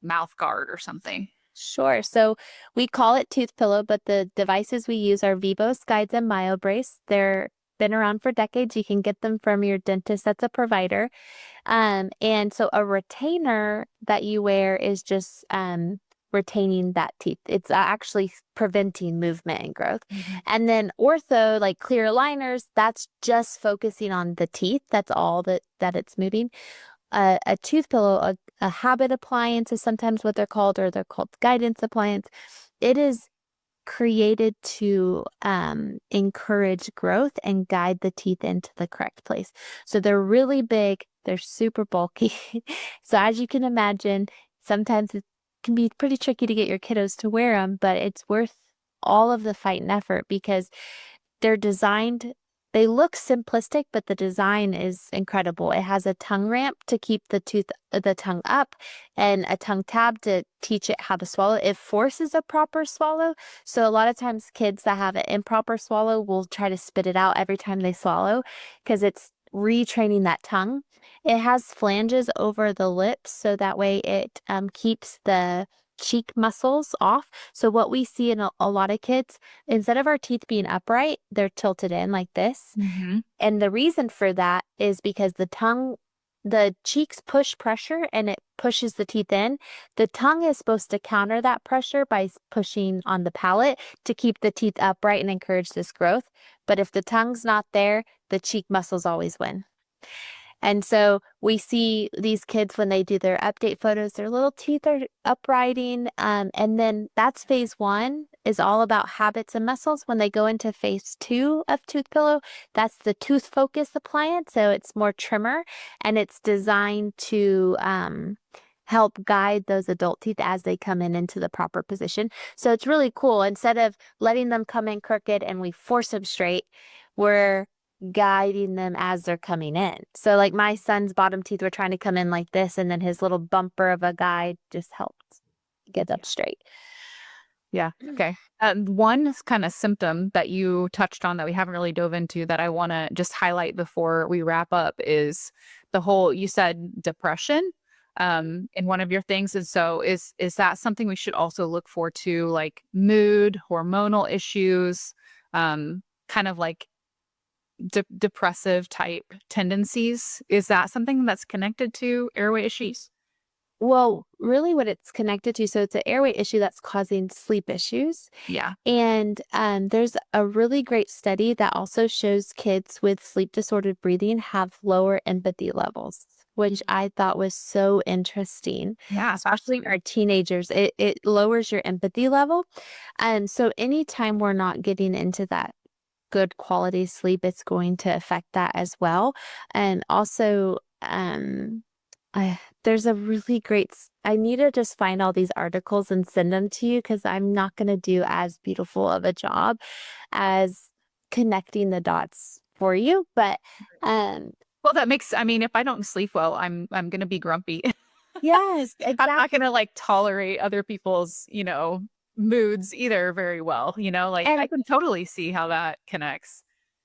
mouth guard or something? sure. So we call it Toothpillow, but the devices we use are Vivos, Guides, and MyoBrace. They're been around for decades. You can get them from your dentist that's a provider. And so a retainer that you wear is just retaining that teeth. It's actually preventing movement and growth. And then ortho, like clear aligners, that's just focusing on the teeth. That's all that it's moving. A tooth pillow, a habit appliance is sometimes what they're called, or they're called guidance appliance. It is created to encourage growth and guide the teeth into the correct place. So they're really big. They're super bulky. So as you can imagine, sometimes it can be pretty tricky to get your kiddos to wear them, but it's worth all of the fight and effort because they're designed. They look simplistic, but the design is incredible. It has a tongue ramp to keep the tongue up, and a tongue tab to teach it how to swallow. It forces a proper swallow. So a lot of times kids that have an improper swallow will try to spit it out every time they swallow because it's retraining that tongue. It has flanges over the lips, so that way it keeps the cheek muscles off. So what we see in a lot of kids, instead of our teeth being upright, they're tilted in like this. And the reason for that is because the cheeks push pressure and it pushes the teeth in. The tongue is supposed to counter that pressure by pushing on the palate to keep the teeth upright and encourage this growth. But if the tongue's not there, the cheek muscles always win. And so we see these kids when they do their update photos, their little teeth are uprighting. And then that's phase 1 is all about habits and muscles. When they go into phase 2 of Toothpillow, that's the tooth focus appliance. So it's more trimmer and it's designed to help guide those adult teeth as they come into the proper position. So it's really cool. Instead of letting them come in crooked and we force them straight, we're guiding them as they're coming in. So like my son's bottom teeth were trying to come in like this, and then his little bumper of a guide just helped get them straight. Yeah. Okay. One kind of symptom that you touched on that we haven't really dove into that I want to just highlight before we wrap up is the whole, you said depression in one of your things. And so is that something we should also look for too, like mood, hormonal issues, kind of like depressive type tendencies? Is that something that's connected to airway issues? Well, really what it's connected to, so it's an airway issue that's causing sleep issues. Yeah. And there's a really great study that also shows kids with sleep disordered breathing have lower empathy levels, which I thought was so interesting. Yeah. Especially our teenagers, it lowers your empathy level. And so anytime we're not getting into that good quality sleep, it's going to affect that as well. And also, there's a really great, I need to just find all these articles and send them to you because I'm not going to do as beautiful of a job as connecting the dots for you. But Well, that makes, I mean, if I don't sleep well, I'm going to be grumpy. yes, I'm not exactly. going to like tolerate other people's, moods either very well, like I And can totally see how that connects.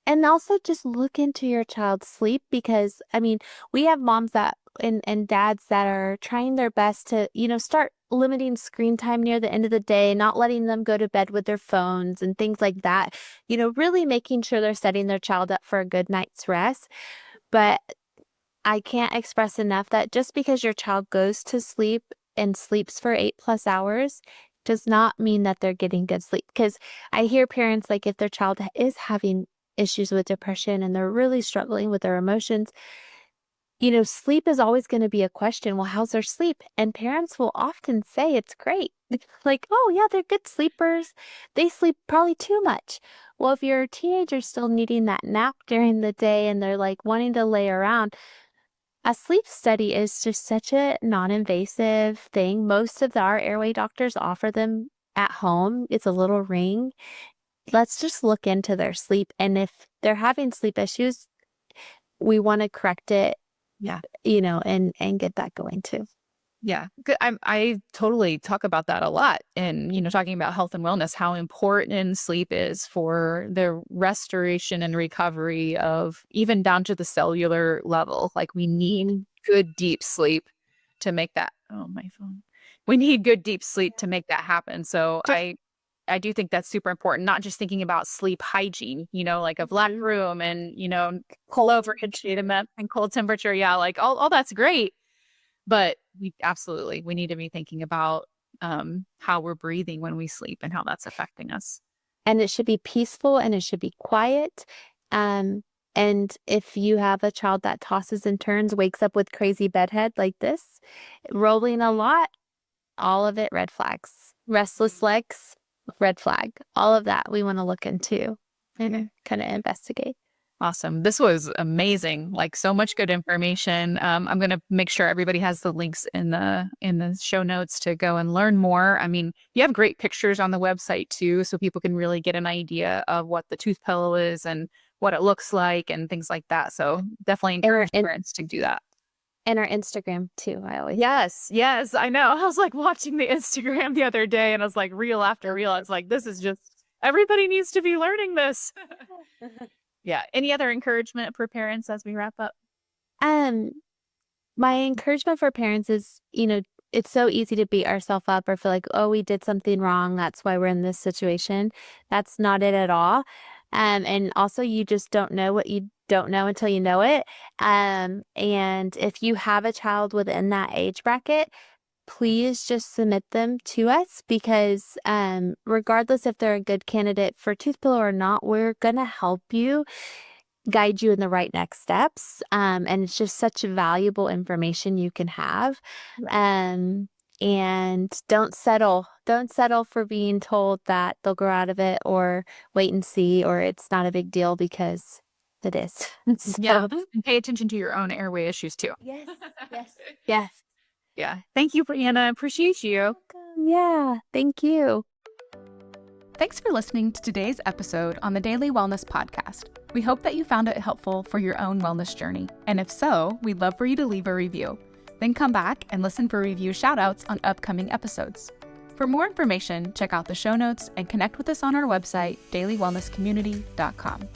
And also just look into your child's sleep because, I mean, we have moms that and dads that are trying their best to, start limiting screen time near the end of the day, not letting them go to bed with their phones and things like that. Really making sure they're setting their child up for a good night's rest. But I can't express enough that just because your child goes to sleep and sleeps for 8+ hours does not mean that they're getting good sleep. Because I hear parents, like, if their child is having issues with depression and they're really struggling with their emotions, sleep is always going to be a question. Well, how's their sleep? And parents will often say it's great. Like, oh, yeah, they're good sleepers. They sleep probably too much. Well, if your teenager's still needing that nap during the day and they're like wanting to lay around, a sleep study is just such a non-invasive thing. Most of our airway doctors offer them at home. It's a little ring. Let's just look into their sleep. And if they're having sleep issues, we want to correct it, Yeah. and get that going too. Yeah. I totally talk about that a lot. And, talking about health and wellness, how important sleep is for the restoration and recovery of even down to the cellular level. Like we need good deep sleep to make that. Oh, my phone. We need good deep sleep to make that happen. So Just I do think that's super important, not just thinking about sleep hygiene, like a black room and, pull over and cold temperature. Yeah. Like all that's great. But we need to be thinking about how we're breathing when we sleep and how that's affecting us. and it should be peaceful and it should be quiet. Um, and if you have a child that tosses and turns, wakes up with crazy bedhead like this, rolling a lot, all of it red flags. Restless legs, red flag. All of that we want to look into and kind of investigate. Awesome. This was amazing. Like so much good information. I'm going to make sure everybody has the links in the show notes to go and learn more. I mean, you have great pictures on the website too, so people can really get an idea of what the tooth pillow is and what it looks like and things like that. So definitely encourage parents to do that. And our Instagram too, I always. Yes, I know. I was like watching the Instagram the other day and I was like reel after reel. It's like, this is just, everybody needs to be learning this. Yeah. Any other encouragement for parents as we wrap up? Um, my encouragement for parents is, it's so easy to beat ourselves up or feel like, oh, we did something wrong. That's why we're in this situation. That's not it at all. And also you just don't know what you don't know until you know it. And if you have a child within that age bracket, please just submit them to us because regardless if they're a good candidate for Toothpillow or not, we're going to help you, guide you in the right next steps. And it's just such valuable information you can have. And don't settle. Don't settle for being told that they'll grow out of it or wait and see or it's not a big deal because it is. Yeah. And pay attention to your own airway issues too. Yes. Yes. Yes. Yeah. Thank you, Brianna. Appreciate you. Welcome. Yeah. Thank you. Thanks for listening to today's episode on the Daily Wellness Podcast. We hope that you found it helpful for your own wellness journey. And if so, we'd love for you to leave a review. Then come back and listen for review shoutouts on upcoming episodes. For more information, check out the show notes and connect with us on our website, dailywellnesscommunity.com.